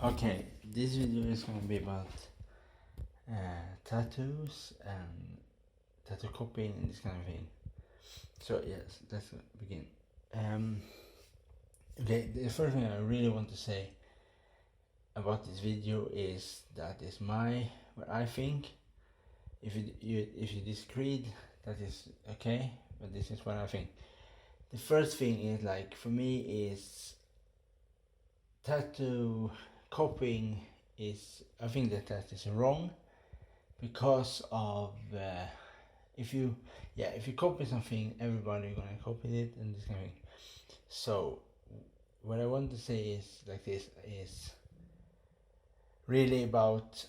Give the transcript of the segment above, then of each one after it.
Okay, this video is gonna be about tattoos and tattoo copying and this kind of thing. So yes, let's begin. Okay, the first thing I really want to say about this video is that is what I think. If you disagreed, that is okay, but this is what I think. The first thing is, like, for me is tattoo copying is, I think that is wrong, because of if you copy something, everybody gonna copy it and this kind of thing. So what I want to say is, like, this is really about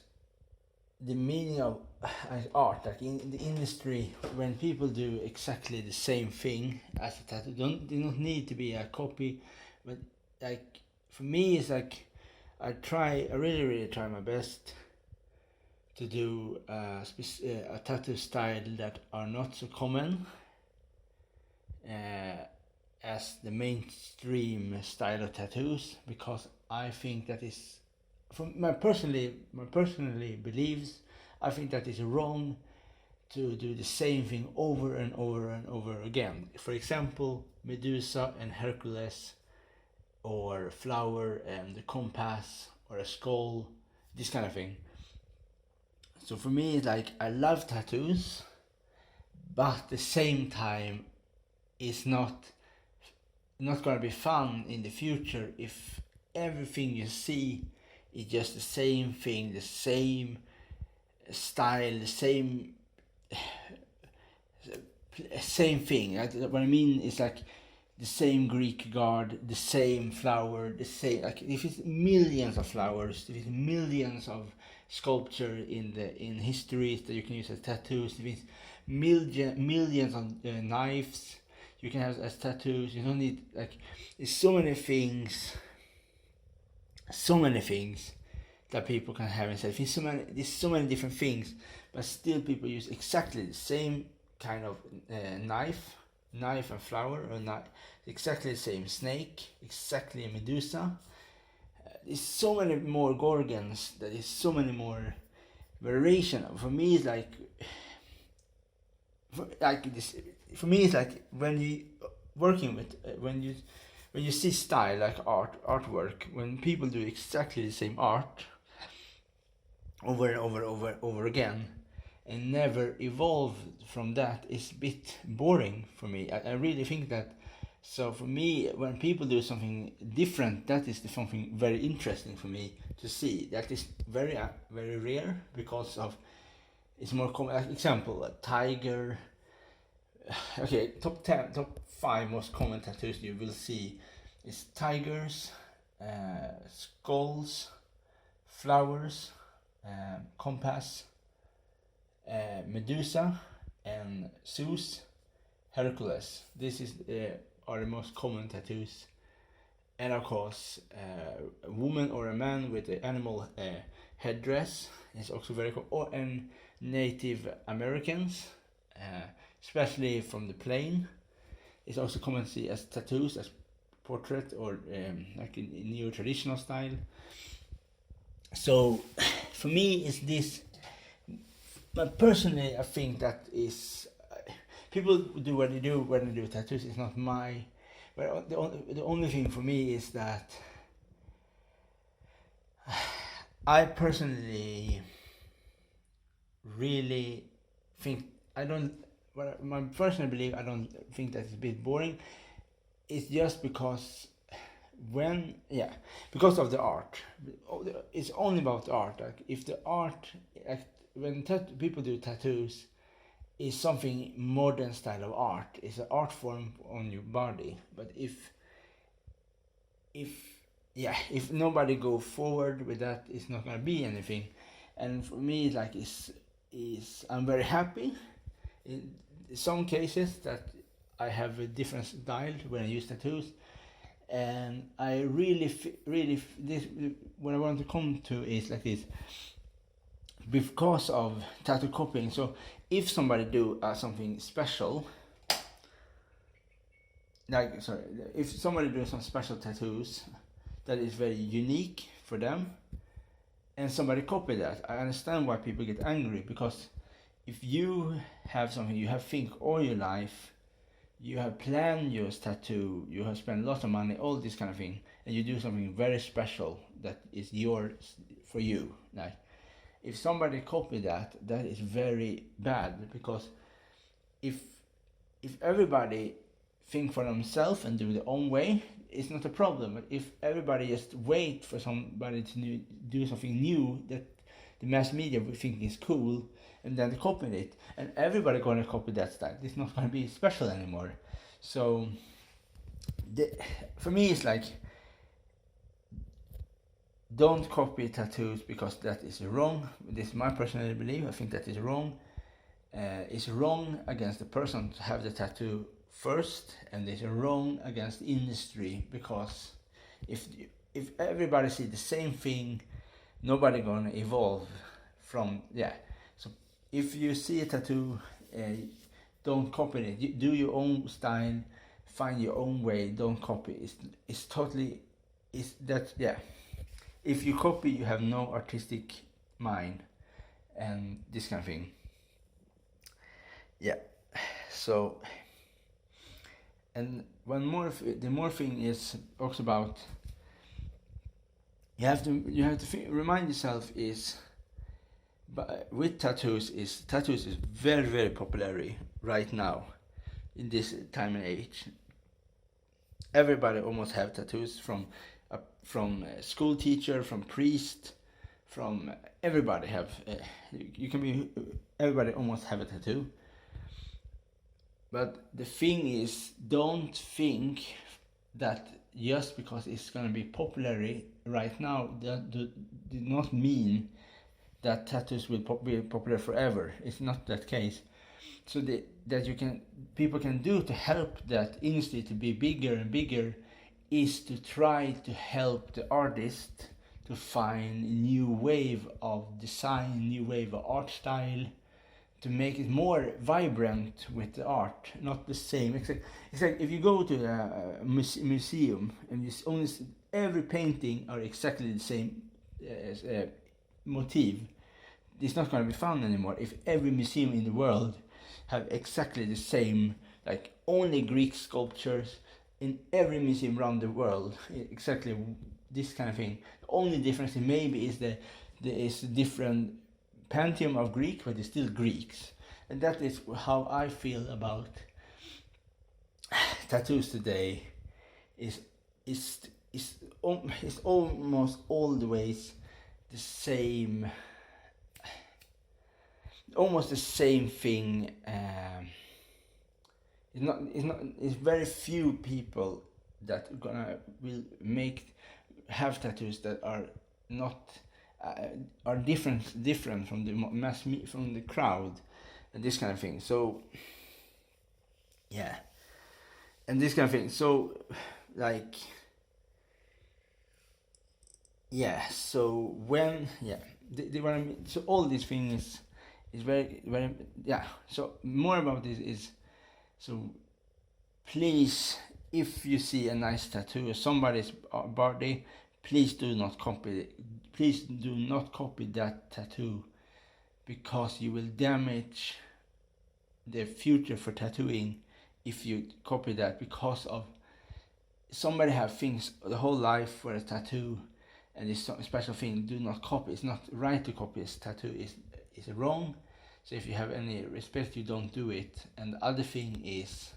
the meaning of art. Like, in the industry, when people do exactly the same thing as a tattoo, they don't need to be a copy, but like, for me, it's like I really try my best to do a tattoo style that are not so common as the mainstream style of tattoos, because I think that is, from my personally believes, I think that is wrong to do the same thing over and over and over again. For example, Medusa and Hercules, or flower and the compass, or a skull, this kind of thing. So for me, it's like, I love tattoos, but at the same time, it's not gonna be fun in the future if everything you see is just the same thing, the same style, the same thing. What I mean is, like, the same Greek god, the same flower, the same, like, if it's millions of flowers, if it's millions of sculpture in history that you can use as tattoos, if it's millions of knives you can have as tattoos. You don't need, like, there's so many things that people can have inside. There's so many different things, but still people use exactly the same kind of knife and flower, or not exactly the same snake, exactly a Medusa. There's so many more gorgons, that is so many more variation. For me, it's like, for me, it's like, when you working with when you see style, like artwork, when people do exactly the same art over and over again and never evolve from that, is a bit boring for me. I really think that. So for me, when people do something different, that is something very interesting for me to see. That is very rare, because of, it's more common. Like, example, a tiger. Okay, top 5 most common tattoos you will see is tigers, skulls, flowers, compass, Medusa, and Zeus, Hercules. This is are the most common tattoos. And of course, a woman or a man with an animal headdress is also very common. And Native Americans, especially from the plain, is also common to see as tattoos, as portrait, or like in neo-traditional style. So for me, is this. But personally, I think that is, people do what they do when they do tattoos. It's not my. But the only thing for me is that I personally really think, I don't. What my personal belief, I don't think that's a bit boring. It's just because because of the art. It's only about art. Like, if the art, like, when people do tattoos, is something modern style of art. It's an art form on your body. But if nobody go forward with that, it's not gonna be anything. And for me, like, I'm very happy in some cases that I have a different style when I use tattoos. And I really this, what I want to come to is like this, because of tattoo copying. So if somebody do something special, if somebody do some special tattoos that is very unique for them, and somebody copy that, I understand why people get angry, because if you have something you have think all your life, you have planned your tattoo, you have spent lots of money, all this kind of thing, and you do something very special that is yours for you. Like, if somebody copy that, that is very bad, because if everybody think for themselves and do their own way, it's not a problem. But if everybody just wait for somebody to do something new that the mass media will think is cool, and then they copy it, and everybody gonna copy that style, it's not gonna be special anymore. So for me, it's like, don't copy tattoos, because that is wrong. This is my personal belief. I think that is wrong. It's wrong against the person to have the tattoo first, and it's wrong against the industry, because if everybody see the same thing, nobody gonna evolve from. So if you see a tattoo, don't copy it. Do your own style, find your own way. Don't copy. It's totally, if you copy, you have no artistic mind, and this kind of thing. So, and the more thing is also about, you have to remind yourself is, with tattoos is very, very popular right now in this time and age. Everybody almost have tattoos, from school teacher, from priest, from everybody have. Everybody almost have a tattoo. But the thing is, don't think that just because it's gonna be popular right now, that do not mean that tattoos will be popular forever. It's not that case. So people can do to help that industry to be bigger and bigger is to try to help the artist to find a new wave of design, new wave of art style, to make it more vibrant with the art, not the same. It's like if you go to a museum and you only see every painting are exactly the same motif, it's not going to be fun anymore. If every museum in the world have exactly the same, like only Greek sculptures in every museum around the world, exactly this kind of thing. The only difference maybe is there is a different pantheon of Greek, but it's still Greeks. And that is how I feel about tattoos today. Is almost all the ways the same, almost the same thing. It's very few people that will have tattoos that are not are different from the from the crowd, and this kind of thing. So and this kind of thing. So like so when what I mean, so all these things is very, very so more about this is, so please, if you see a nice tattoo of somebody's body, please do not copy it. Please do not copy that tattoo, because you will damage the future for tattooing if you copy that, because of somebody have things the whole life for a tattoo, and this special thing. Do not copy. It's not right to copy a tattoo. It's wrong. So if you have any respect, you don't do it. And the other thing is,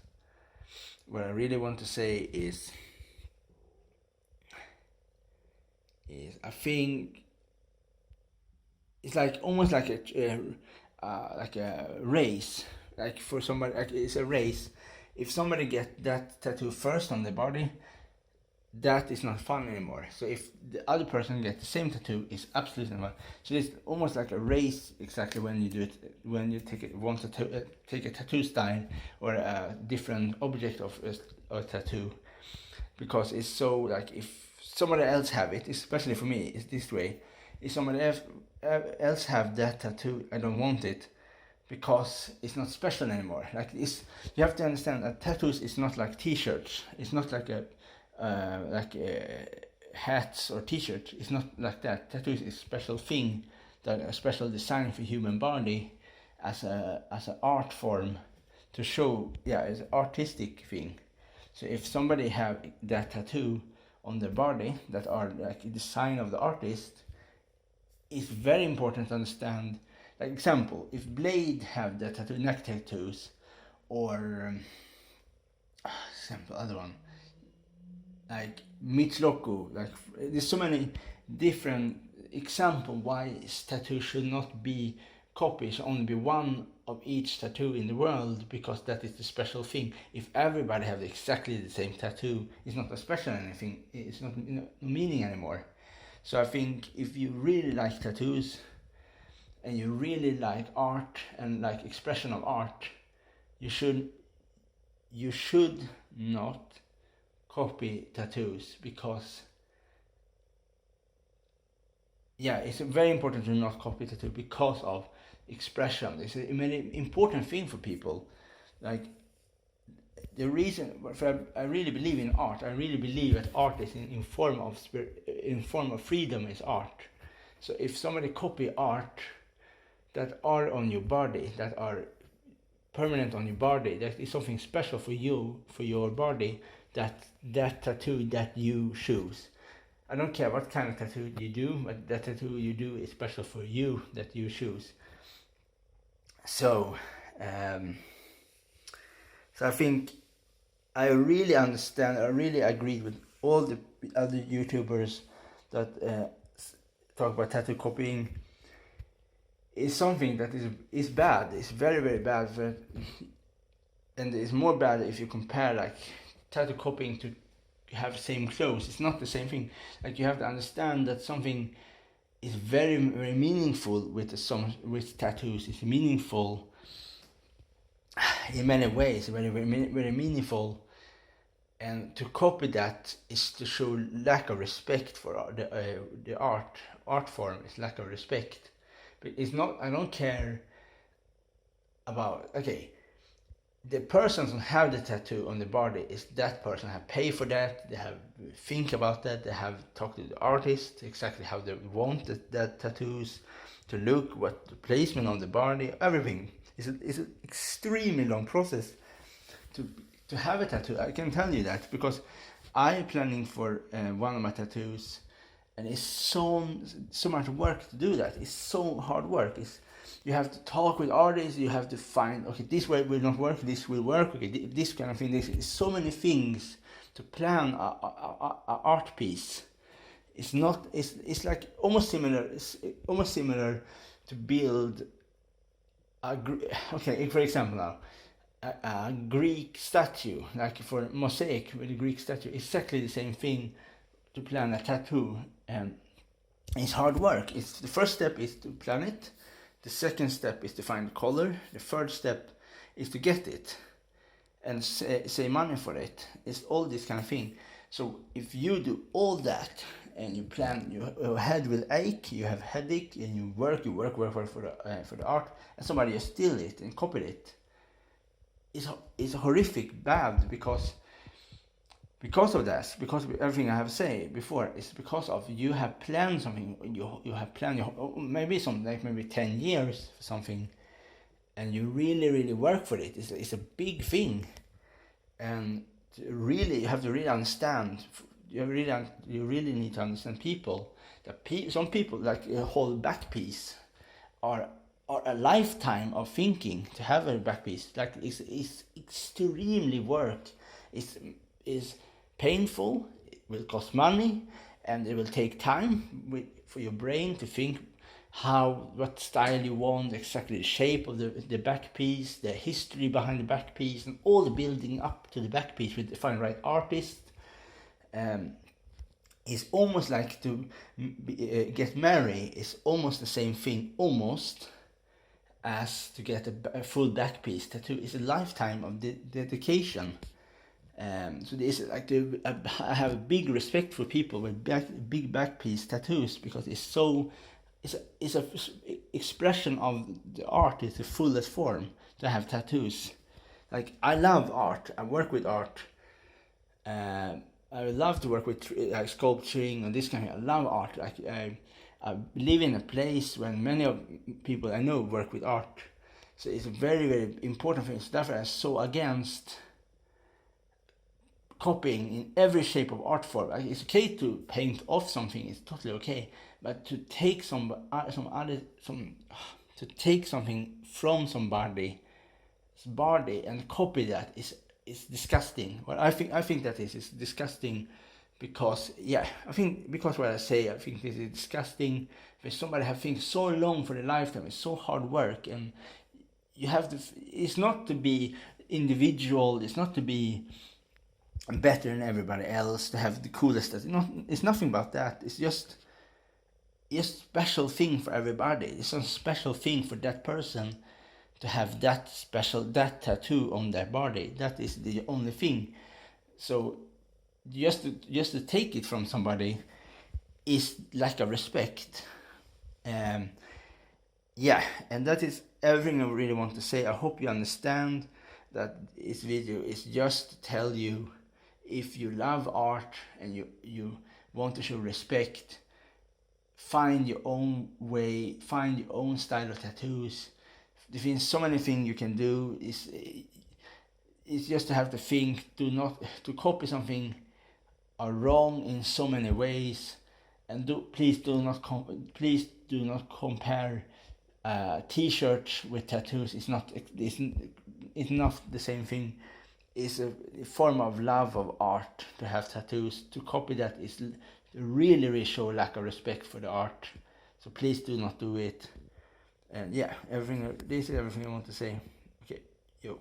what I really want to say is I think it's like almost like a race. Like for somebody, like it's a race. If somebody get that tattoo first on the body, that is not fun anymore. So if the other person gets the same tattoo, it's absolutely not fun. So it's almost like a race, exactly, when you do it, when you want to take a tattoo style or a different object of a tattoo, because it's so like, if somebody else have it, especially for me, it's this way. If somebody else have that tattoo, I don't want it, because it's not special anymore. Like you have to understand that tattoos is not like t-shirts. It's not like hats or t-shirts. It's not like that. Tattoos is a special thing, that a special design for human body as an art form to show, it's an artistic thing. So if somebody have that tattoo on their body that are like a design of the artist, it's very important to understand. Like example, if Blade have the tattoo, neck tattoos, or example other one, like Mitsuroku, like there's so many different examples why tattoo should not be copies, should only be one of each tattoo in the world, because that is the special thing. If everybody have exactly the same tattoo, it's not a special anything, it's not no meaning anymore. So I think if you really like tattoos and you really like art and like expression of art, you should not copy tattoos, because it's very important to not copy tattoo because of expression. It's a very important thing for people. Like the reason I really believe in art, I really believe that art is in form of freedom is art. So if somebody copy art that are on your body, that are permanent on your body, that is something special for you, for your body, that tattoo that you choose. I don't care what kind of tattoo you do, but that tattoo you do is special for you, that you choose. So I think I really understand, I really agree with all the other YouTubers that talk about tattoo copying. It's something that is bad. It's very, very bad. And it's more bad if you compare like tattoo copying to have same clothes. It's not the same thing. Like you have to understand that something is very, very meaningful with tattoos. It's meaningful in many ways, very, very, very meaningful. And to copy that is to show lack of respect for the art form. It's lack of respect. But it's not. I don't care about. Okay, the person who have the tattoo on the body is that person have paid for that. They have think about that. They have talked to the artist exactly how they want that tattoos to look, what the placement on the body, everything. It's an extremely long process to have a tattoo. I can tell you that because I'm planning for one of my tattoos, and it's so much work to do that. It's so hard work. You have to talk with artists. You have to find, okay, this way will not work. This will work. Okay, this kind of thing. There's so many things to plan a art piece. It's not. It's like almost similar. It's almost similar to build okay, for example now, a Greek statue, like for mosaic with a Greek statue, exactly the same thing to plan a tattoo. And it's hard work. The first step is to plan it. The second step is to find the color. The third step is to get it and save money for it. It's all this kind of thing. So if you do all that and you plan, your head will ache, you have headache, and you work for the art, and somebody just steal it and copy it. It's horrific bad because of that, because of everything I have said before. It's because of you have planned something. You have planned maybe 10 years for something, and you really work for it. It's a big thing, and really you have to really understand. You really need to understand people. Some people, like a whole back piece, are a lifetime of thinking to have a back piece. Like it's extremely work. It's painful. It will cost money, and it will take time for your brain to think what style you want, exactly the shape of the back piece, the history behind the back piece, and all the building up to the back piece with the find right artist. It's almost like to get married is almost the same thing, almost as to get a full back piece tattoo. It's a lifetime of dedication. So this is like I have a big respect for people with big back piece tattoos, because it's a expression of the art. It's the fullest form to have tattoos. Like I love art. I work with art. I love to work with like sculpturing and this kind of. I love art. Like I live in a place when many of people I know work with art, so it's a very very important thing. So therefore, I'm so against copying in every shape of art form. Like, it's okay to paint off something; it's totally okay. But to take to take something from somebody's body and copy that is disgusting. Well, I think that is disgusting because because what I say, I think this is disgusting. When somebody have things so long for their lifetime, it's so hard work, and you have to. It's not to be individual. It's not to be better than everybody else. To have the coolest. It's nothing about that. It's just a special thing for everybody. It's a special thing for that person to have that tattoo on their body. That is the only thing. So just to take it from somebody is lack of respect. Yeah, and that is everything I really want to say. I hope you understand that this video is just to tell you, if you love art and you want to show respect, find your own way, find your own style of tattoos. There's so many things you can do. It's just to have to think, to copy something are wrong in so many ways, and please do not compare t-shirts with tattoos. It's not the same thing. It's a form of love of art to have tattoos. To copy that is really really show lack of respect for the art. So please do not do it. And yeah, this is everything I want to say. Okay, yo.